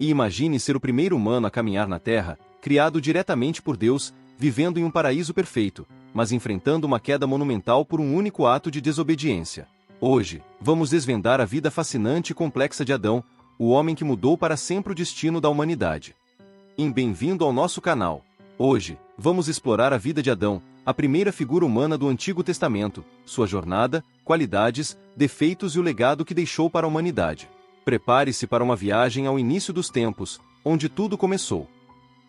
E imagine ser o primeiro humano a caminhar na Terra, criado diretamente por Deus, vivendo em um paraíso perfeito, mas enfrentando uma queda monumental por um único ato de desobediência. Hoje, vamos desvendar a vida fascinante e complexa de Adão, o homem que mudou para sempre o destino da humanidade. Bem-vindo ao nosso canal. Hoje, vamos explorar a vida de Adão, a primeira figura humana do Antigo Testamento, sua jornada, qualidades, defeitos e o legado que deixou para a humanidade. Prepare-se para uma viagem ao início dos tempos, onde tudo começou.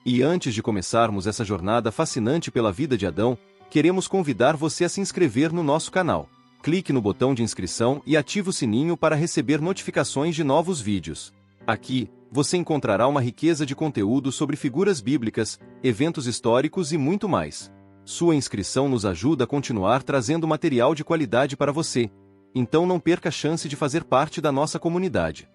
E antes de começarmos essa jornada fascinante pela vida de Adão, queremos convidar você a se inscrever no nosso canal. Clique no botão de inscrição e ative o sininho para receber notificações de novos vídeos. Aqui, você encontrará uma riqueza de conteúdo sobre figuras bíblicas, eventos históricos e muito mais. Sua inscrição nos ajuda a continuar trazendo material de qualidade para você, então não perca a chance de fazer parte da nossa comunidade.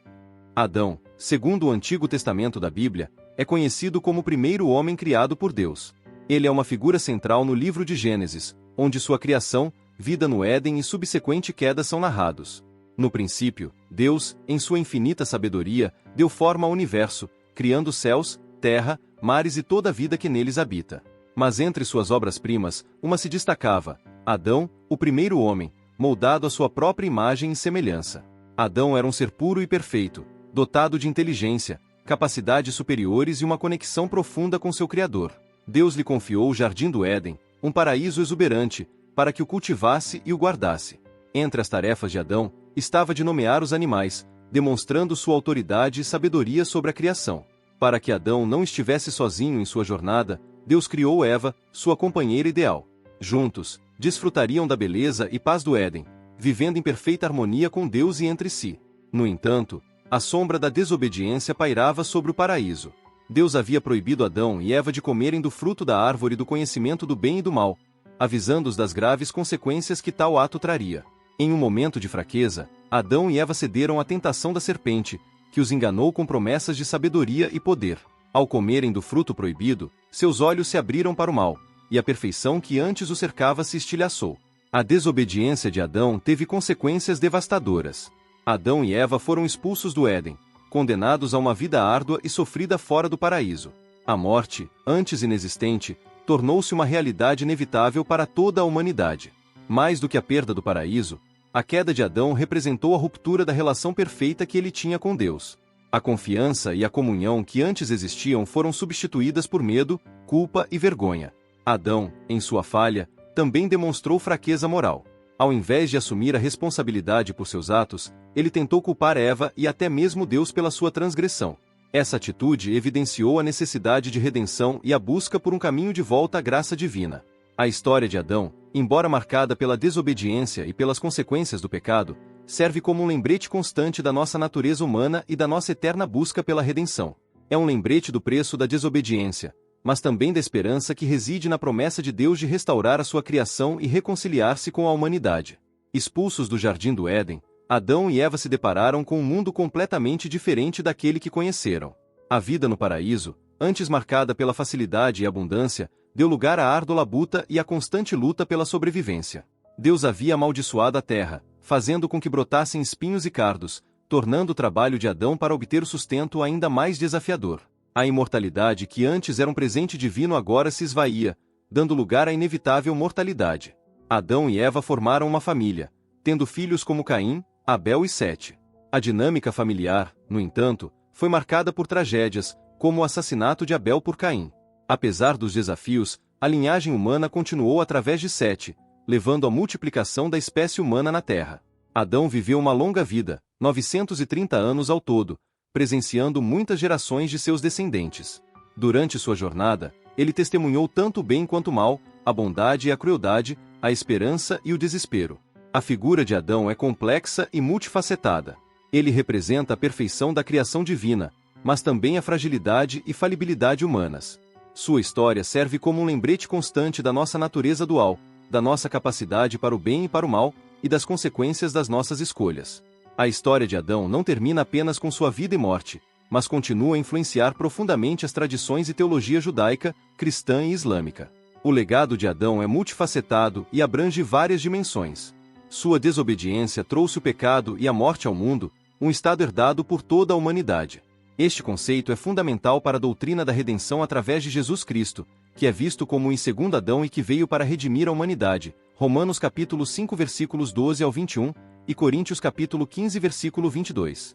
Adão, segundo o Antigo Testamento da Bíblia, é conhecido como o primeiro homem criado por Deus. Ele é uma figura central no livro de Gênesis, onde sua criação, vida no Éden e subsequente queda são narrados. No princípio, Deus, em sua infinita sabedoria, deu forma ao universo, criando céus, terra, mares e toda a vida que neles habita. Mas entre suas obras-primas, uma se destacava: Adão, o primeiro homem, moldado à sua própria imagem e semelhança. Adão era um ser puro e perfeito, dotado de inteligência, capacidades superiores e uma conexão profunda com seu Criador. Deus lhe confiou o Jardim do Éden, um paraíso exuberante, para que o cultivasse e o guardasse. Entre as tarefas de Adão, estava de nomear os animais, demonstrando sua autoridade e sabedoria sobre a criação. Para que Adão não estivesse sozinho em sua jornada, Deus criou Eva, sua companheira ideal. Juntos, desfrutariam da beleza e paz do Éden, vivendo em perfeita harmonia com Deus e entre si. No entanto, a sombra da desobediência pairava sobre o paraíso. Deus havia proibido Adão e Eva de comerem do fruto da árvore do conhecimento do bem e do mal, avisando-os das graves consequências que tal ato traria. Em um momento de fraqueza, Adão e Eva cederam à tentação da serpente, que os enganou com promessas de sabedoria e poder. Ao comerem do fruto proibido, seus olhos se abriram para o mal, e a perfeição que antes o cercava se estilhaçou. A desobediência de Adão teve consequências devastadoras. Adão e Eva foram expulsos do Éden, condenados a uma vida árdua e sofrida fora do paraíso. A morte, antes inexistente, tornou-se uma realidade inevitável para toda a humanidade. Mais do que a perda do paraíso, a queda de Adão representou a ruptura da relação perfeita que ele tinha com Deus. A confiança e a comunhão que antes existiam foram substituídas por medo, culpa e vergonha. Adão, em sua falha, também demonstrou fraqueza moral. Ao invés de assumir a responsabilidade por seus atos, ele tentou culpar Eva e até mesmo Deus pela sua transgressão. Essa atitude evidenciou a necessidade de redenção e a busca por um caminho de volta à graça divina. A história de Adão, embora marcada pela desobediência e pelas consequências do pecado, serve como um lembrete constante da nossa natureza humana e da nossa eterna busca pela redenção. É um lembrete do preço da desobediência, mas também da esperança que reside na promessa de Deus de restaurar a sua criação e reconciliar-se com a humanidade. Expulsos do Jardim do Éden, Adão e Eva se depararam com um mundo completamente diferente daquele que conheceram. A vida no paraíso, antes marcada pela facilidade e abundância, deu lugar à árdua labuta e à constante luta pela sobrevivência. Deus havia amaldiçoado a terra, fazendo com que brotassem espinhos e cardos, tornando o trabalho de Adão para obter o sustento ainda mais desafiador. A imortalidade que antes era um presente divino agora se esvaía, dando lugar à inevitável mortalidade. Adão e Eva formaram uma família, tendo filhos como Caim, Abel e Sete. A dinâmica familiar, no entanto, foi marcada por tragédias, como o assassinato de Abel por Caim. Apesar dos desafios, a linhagem humana continuou através de Sete, levando à multiplicação da espécie humana na Terra. Adão viveu uma longa vida, 930 anos ao todo, presenciando muitas gerações de seus descendentes. Durante sua jornada, ele testemunhou tanto o bem quanto o mal, a bondade e a crueldade, a esperança e o desespero. A figura de Adão é complexa e multifacetada. Ele representa a perfeição da criação divina, mas também a fragilidade e falibilidade humanas. Sua história serve como um lembrete constante da nossa natureza dual, da nossa capacidade para o bem e para o mal, e das consequências das nossas escolhas. A história de Adão não termina apenas com sua vida e morte, mas continua a influenciar profundamente as tradições e teologia judaica, cristã e islâmica. O legado de Adão é multifacetado e abrange várias dimensões. Sua desobediência trouxe o pecado e a morte ao mundo, um estado herdado por toda a humanidade. Este conceito é fundamental para a doutrina da redenção através de Jesus Cristo, que é visto como o segundo Adão e que veio para redimir a humanidade. Romanos capítulo 5 versículos 12 ao 21 e Coríntios capítulo 15 versículo 22.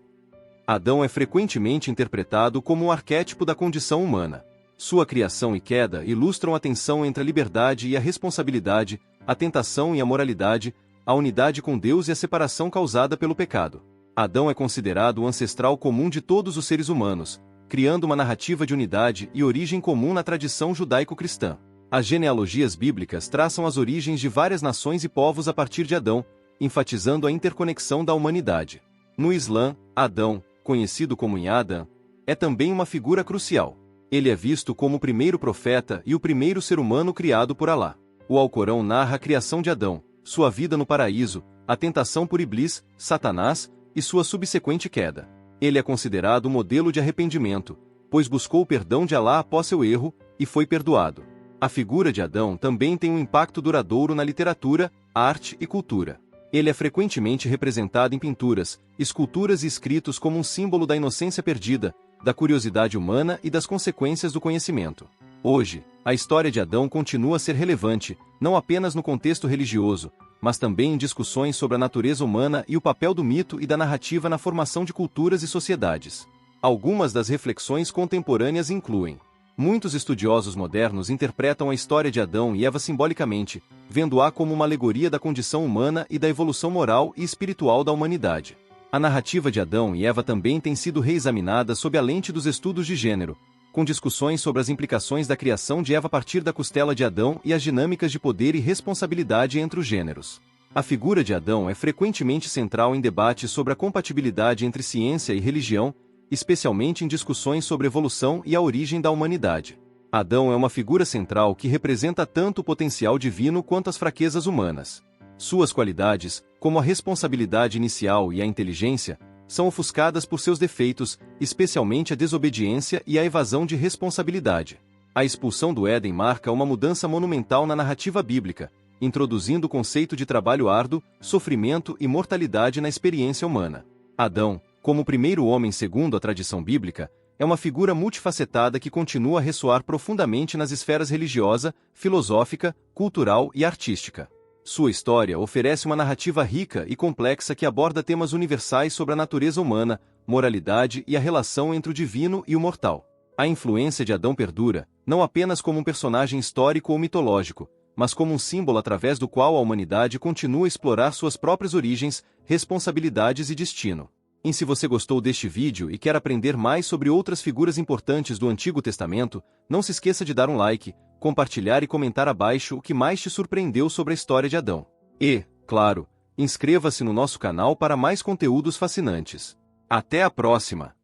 Adão é frequentemente interpretado como um arquétipo da condição humana. Sua criação e queda ilustram a tensão entre a liberdade e a responsabilidade, a tentação e a moralidade, a unidade com Deus e a separação causada pelo pecado. Adão é considerado o ancestral comum de todos os seres humanos, criando uma narrativa de unidade e origem comum na tradição judaico-cristã. As genealogias bíblicas traçam as origens de várias nações e povos a partir de Adão, enfatizando a interconexão da humanidade. No Islã, Adão, conhecido como Adam, é também uma figura crucial. Ele é visto como o primeiro profeta e o primeiro ser humano criado por Alá. O Alcorão narra a criação de Adão, sua vida no paraíso, a tentação por Iblis, Satanás, e sua subsequente queda. Ele é considerado o modelo de arrependimento, pois buscou o perdão de Alá após seu erro, e foi perdoado. A figura de Adão também tem um impacto duradouro na literatura, arte e cultura. Ele é frequentemente representado em pinturas, esculturas e escritos como um símbolo da inocência perdida, da curiosidade humana e das consequências do conhecimento. Hoje, a história de Adão continua a ser relevante, não apenas no contexto religioso, mas também em discussões sobre a natureza humana e o papel do mito e da narrativa na formação de culturas e sociedades. Algumas das reflexões contemporâneas incluem: muitos estudiosos modernos interpretam a história de Adão e Eva simbolicamente, vendo-a como uma alegoria da condição humana e da evolução moral e espiritual da humanidade. A narrativa de Adão e Eva também tem sido reexaminada sob a lente dos estudos de gênero, com discussões sobre as implicações da criação de Eva a partir da costela de Adão e as dinâmicas de poder e responsabilidade entre os gêneros. A figura de Adão é frequentemente central em debates sobre a compatibilidade entre ciência e religião, especialmente em discussões sobre evolução e a origem da humanidade. Adão é uma figura central que representa tanto o potencial divino quanto as fraquezas humanas. Suas qualidades, como a responsabilidade inicial e a inteligência, são ofuscadas por seus defeitos, especialmente a desobediência e a evasão de responsabilidade. A expulsão do Éden marca uma mudança monumental na narrativa bíblica, introduzindo o conceito de trabalho árduo, sofrimento e mortalidade na experiência humana. Adão, como o primeiro homem segundo a tradição bíblica, é uma figura multifacetada que continua a ressoar profundamente nas esferas religiosa, filosófica, cultural e artística. Sua história oferece uma narrativa rica e complexa que aborda temas universais sobre a natureza humana, moralidade e a relação entre o divino e o mortal. A influência de Adão perdura, não apenas como um personagem histórico ou mitológico, mas como um símbolo através do qual a humanidade continua a explorar suas próprias origens, responsabilidades e destino. E se você gostou deste vídeo e quer aprender mais sobre outras figuras importantes do Antigo Testamento, não se esqueça de dar um like, compartilhar e comentar abaixo o que mais te surpreendeu sobre a história de Adão. E, claro, inscreva-se no nosso canal para mais conteúdos fascinantes. Até a próxima!